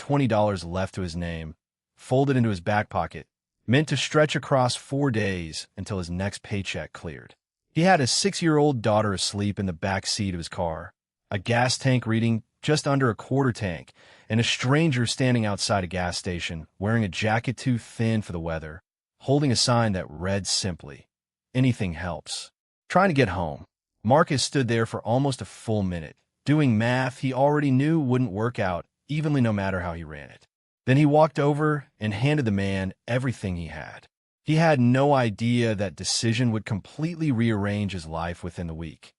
$20 left to his name, folded into his back pocket, meant to stretch across 4 days until his next paycheck cleared. He had a 6-year-old daughter asleep in the back seat of his car, a gas tank reading just under a quarter tank, and a stranger standing outside a gas station wearing a jacket too thin for the weather, holding a sign that read simply, "Anything helps." Trying to get home, Marcus stood there for almost a full minute, doing math he already knew wouldn't work out evenly no matter how he ran it. Then he walked over and handed the man everything he had. He had no idea that decision would completely rearrange his life within the week.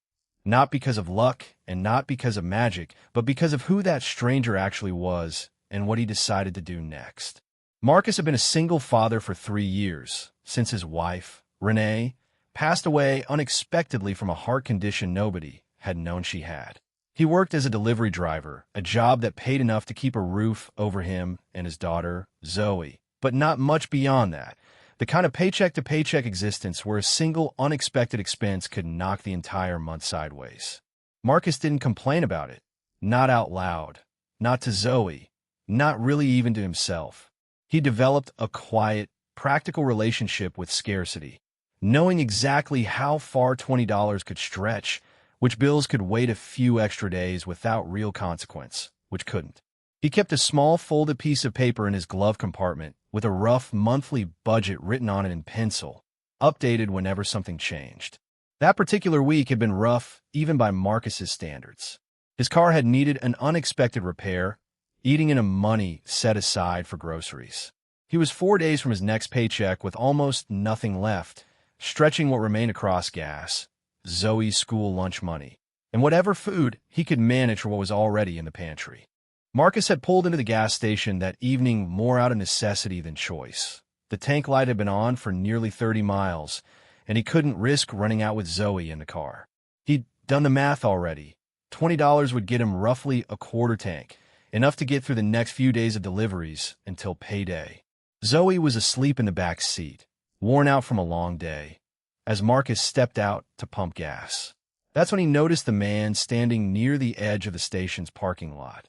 Not because of luck and not because of magic, but because of who that stranger actually was and what he decided to do next. Marcus had been a single father for 3 years, since his wife, Renee, passed away unexpectedly from a heart condition nobody had known she had. He worked as a delivery driver, a job that paid enough to keep a roof over him and his daughter, Zoe, but not much beyond that. The kind of paycheck-to-paycheck existence where a single unexpected expense could knock the entire month sideways. Marcus didn't complain about it. Not out loud. Not to Zoe. Not really even to himself. He developed a quiet, practical relationship with scarcity, knowing exactly how far $20 could stretch, which bills could wait a few extra days without real consequence, which couldn't. He kept a small folded piece of paper in his glove compartment with a rough monthly budget written on it in pencil, updated whenever something changed. That particular week had been rough, even by Marcus's standards. His car had needed an unexpected repair, eating into money set aside for groceries. He was 4 days from his next paycheck with almost nothing left, stretching what remained across gas, Zoe's school lunch money, and whatever food he could manage for what was already in the pantry. Marcus had pulled into the gas station that evening more out of necessity than choice. The tank light had been on for nearly 30 miles, and he couldn't risk running out with Zoe in the car. He'd done the math already. $20 would get him roughly a quarter tank, enough to get through the next few days of deliveries until payday. Zoe was asleep in the back seat, worn out from a long day, as Marcus stepped out to pump gas. That's when he noticed the man standing near the edge of the station's parking lot.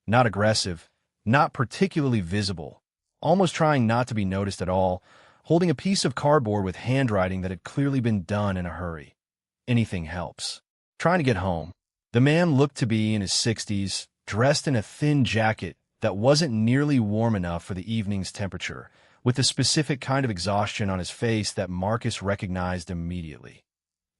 Not aggressive, not particularly visible, almost trying not to be noticed at all, holding a piece of cardboard with handwriting that had clearly been done in a hurry. Anything helps. Trying to get home. The man looked to be in his 60s, dressed in a thin jacket that wasn't nearly warm enough for the evening's temperature, with a specific kind of exhaustion on his face that Marcus recognized immediately.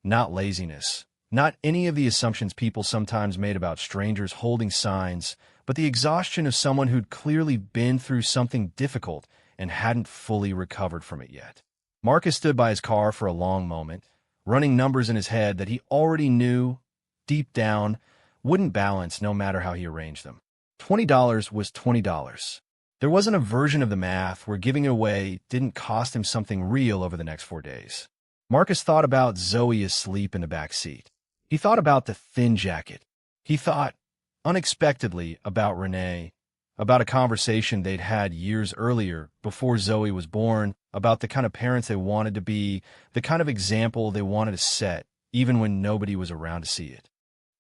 Not laziness, not any of the assumptions people sometimes made about strangers holding signs, but the exhaustion of someone who'd clearly been through something difficult and hadn't fully recovered from it yet. Marcus stood by his car for a long moment, running numbers in his head that he already knew, deep down, wouldn't balance no matter how he arranged them. $20 was $20. There wasn't a version of the math where giving it away didn't cost him something real over the next 4 days. Marcus thought about Zoe asleep in the back seat. He thought about the thin jacket. He thought, unexpectedly, about Renee, about a conversation they'd had years earlier, before Zoe was born, about the kind of parents they wanted to be, the kind of example they wanted to set, even when nobody was around to see it.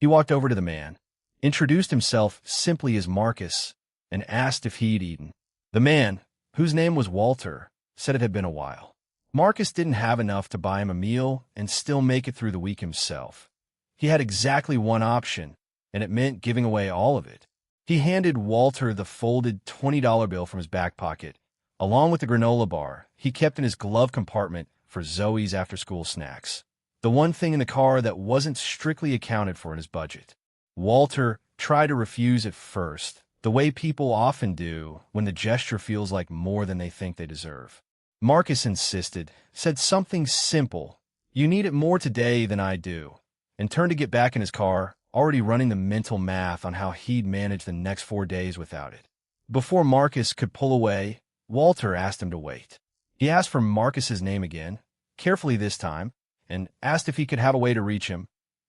He walked over to the man, introduced himself simply as Marcus, and asked if he'd eaten. The man, whose name was Walter, said it had been a while. Marcus didn't have enough to buy him a meal and still make it through the week himself. He had exactly one option, and it meant giving away all of it. He handed Walter the folded $20 bill from his back pocket, along with the granola bar he kept in his glove compartment for Zoe's after-school snacks, the one thing in the car that wasn't strictly accounted for in his budget. Walter tried to refuse at first, the way people often do when the gesture feels like more than they think they deserve. Marcus insisted, said something simple, "You need it more today than I do," and turned to get back in his car, already running the mental math on how he'd manage the next 4 days without it. Before Marcus could pull away, Walter asked him to wait. He asked for Marcus's name again, carefully this time, and asked if he could have a way to reach him.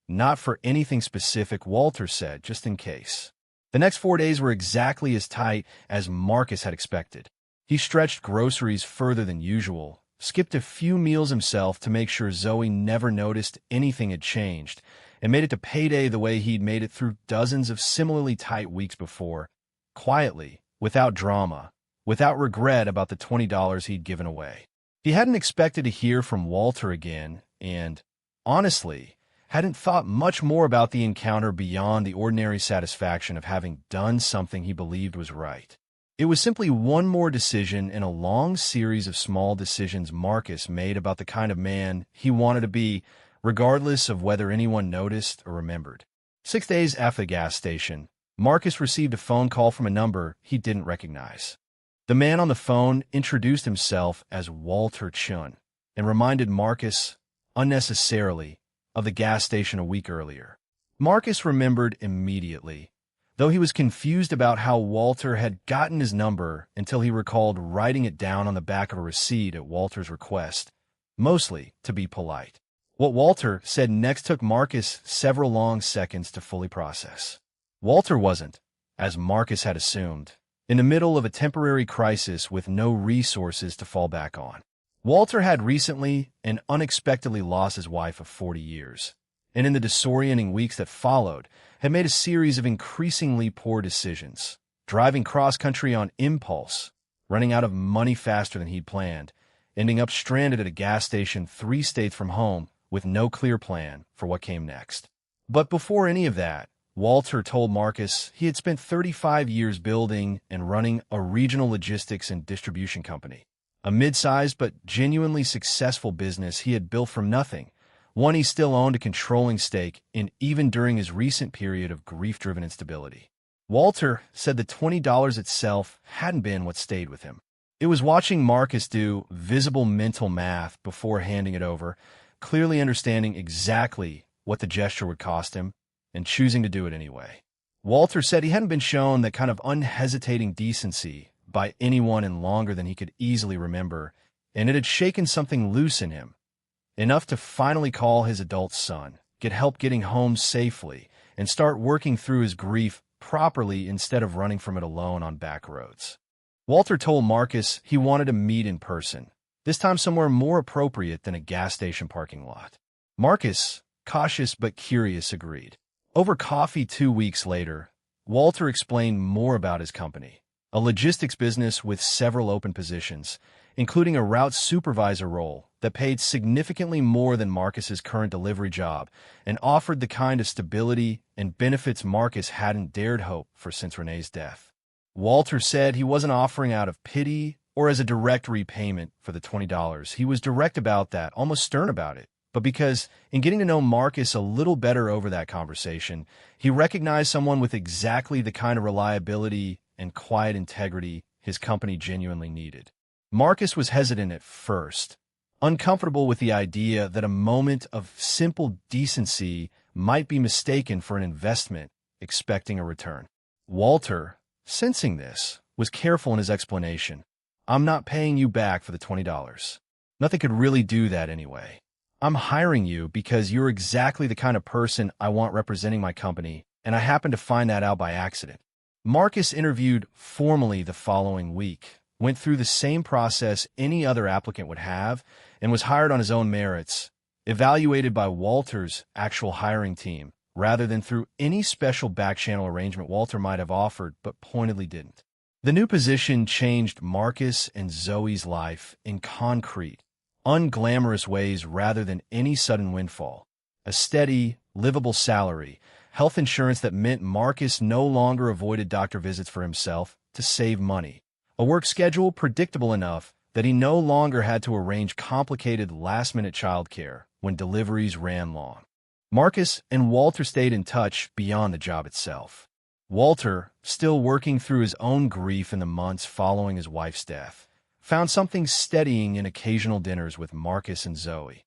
Not for anything specific, Walter said, just in case. The next 4 days were exactly as tight as Marcus had expected. He stretched groceries further than usual, skipped a few meals himself to make sure Zoe never noticed anything had changed, and made it to payday the way he'd made it through dozens of similarly tight weeks before, quietly, without drama, without regret about the $20 he'd given away. He hadn't expected to hear from Walter again and, honestly, hadn't thought much more about the encounter beyond the ordinary satisfaction of having done something he believed was right. It was simply one more decision in a long series of small decisions Marcus made about the kind of man he wanted to be, regardless of whether anyone noticed or remembered. 6 days after the gas station, Marcus received a phone call from a number he didn't recognize. The man on the phone introduced himself as Walter Chun and reminded Marcus, unnecessarily, of the gas station a week earlier. Marcus remembered immediately, though he was confused about how Walter had gotten his number until he recalled writing it down on the back of a receipt at Walter's request, mostly to be polite. What Walter said next took Marcus several long seconds to fully process. Walter wasn't, as Marcus had assumed, in the middle of a temporary crisis with no resources to fall back on. Walter had recently and unexpectedly lost his wife of 40 years, and in the disorienting weeks that followed, had made a series of increasingly poor decisions, driving cross-country on impulse, running out of money faster than he'd planned, ending up stranded at a gas station 3 states from home with no clear plan for what came next. But before any of that, Walter told Marcus he had spent 35 years building and running a regional logistics and distribution company, a mid-sized but genuinely successful business he had built from nothing, one he still owned a controlling stake in even during his recent period of grief-driven instability. Walter said the $20 itself hadn't been what stayed with him. It was watching Marcus do visible mental math before handing it over, clearly understanding exactly what the gesture would cost him, and choosing to do it anyway. Walter said he hadn't been shown that kind of unhesitating decency by anyone in longer than he could easily remember, and it had shaken something loose in him, enough to finally call his adult son, get help getting home safely, and start working through his grief properly instead of running from it alone on back roads. Walter told Marcus he wanted to meet in person, this time somewhere more appropriate than a gas station parking lot. Marcus, cautious but curious, agreed. Over coffee 2 weeks later, Walter explained more about his company, a logistics business with several open positions, including a route supervisor role that paid significantly more than Marcus's current delivery job and offered the kind of stability and benefits Marcus hadn't dared hope for since Renee's death. Walter said he wasn't offering out of pity or as a direct repayment for the $20. He was direct about that, almost stern about it, but because, in getting to know Marcus a little better over that conversation, he recognized someone with exactly the kind of reliability and quiet integrity his company genuinely needed. Marcus was hesitant at first, uncomfortable with the idea that a moment of simple decency might be mistaken for an investment, expecting a return. Walter, sensing this, was careful in his explanation. "I'm not paying you back for the $20. Nothing could really do that anyway. I'm hiring you because you're exactly the kind of person I want representing my company, and I happened to find that out by accident." Marcus interviewed formally the following week, went through the same process any other applicant would have, and was hired on his own merits, evaluated by Walter's actual hiring team, rather than through any special back-channel arrangement Walter might have offered but pointedly didn't. The new position changed Marcus and Zoe's life in concrete, unglamorous ways rather than any sudden windfall. A steady, livable salary, health insurance that meant Marcus no longer avoided doctor visits for himself to save money, a work schedule predictable enough that he no longer had to arrange complicated last-minute childcare when deliveries ran long. Marcus and Walter stayed in touch beyond the job itself. Walter, still working through his own grief in the months following his wife's death, found something steadying in occasional dinners with Marcus and Zoe.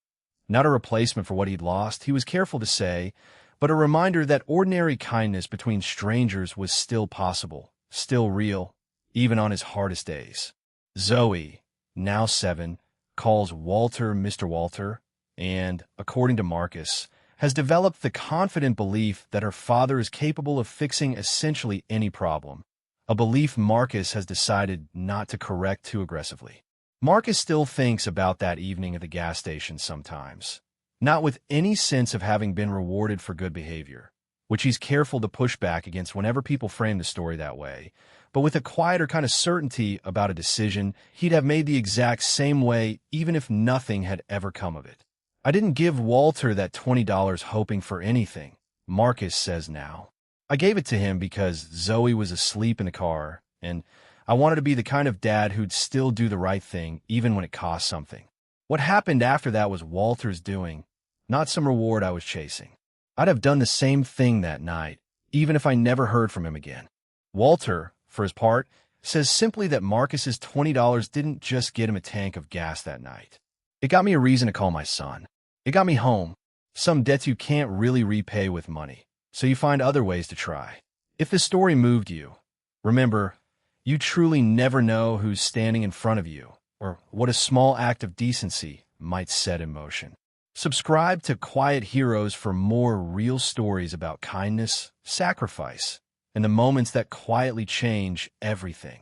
Not a replacement for what he'd lost, he was careful to say, but a reminder that ordinary kindness between strangers was still possible, still real, even on his hardest days. Zoe, now 7, calls Walter Mr. Walter, and, according to Marcus, has developed the confident belief that her father is capable of fixing essentially any problem, a belief Marcus has decided not to correct too aggressively. Marcus still thinks about that evening at the gas station sometimes, not with any sense of having been rewarded for good behavior, which he's careful to push back against whenever people frame the story that way, but with a quieter kind of certainty about a decision he'd have made the exact same way even if nothing had ever come of it. I didn't give Walter that $20 hoping for anything, Marcus says now. I gave it to him because Zoe was asleep in the car, and I wanted to be the kind of dad who'd still do the right thing even when it cost something. What happened after that was Walter's doing, not some reward I was chasing. I'd have done the same thing that night, even if I never heard from him again. Walter, for his part, says simply that Marcus's $20 didn't just get him a tank of gas that night. It got me a reason to call my son. It got me home. Some debts you can't really repay with money, so you find other ways to try. If this story moved you, remember, you truly never know who's standing in front of you or what a small act of decency might set in motion. Subscribe to Quiet Heroes for more real stories about kindness, sacrifice, and the moments that quietly change everything.